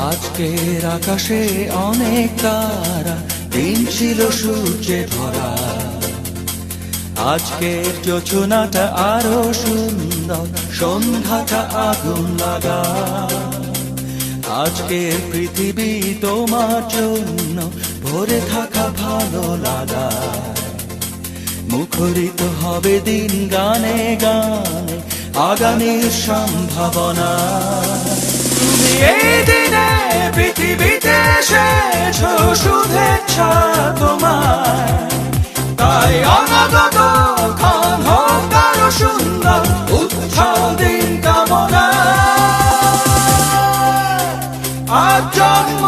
আজকের আকাশে অনেক তারা, দিন ছিল সূর্যে ভরা। আজকের যোজনাটা আরো সুন্দর, সন্ধ্যাটা আগুন লাগা। আজকের পৃথিবী তোমার জন্য ভরে থাকা ভালো লাগা। মুখরিত হবে দিন গানে গানে, আগামীর সম্ভাবনা। তুমি এই দিনে পৃথিবীতে এসেছো, শুভেচ্ছা তোমার। তাই অনাগত ক্ষণ হোক আরো সুন্দর, উৎসব দিন কামনা। আজ জন্ম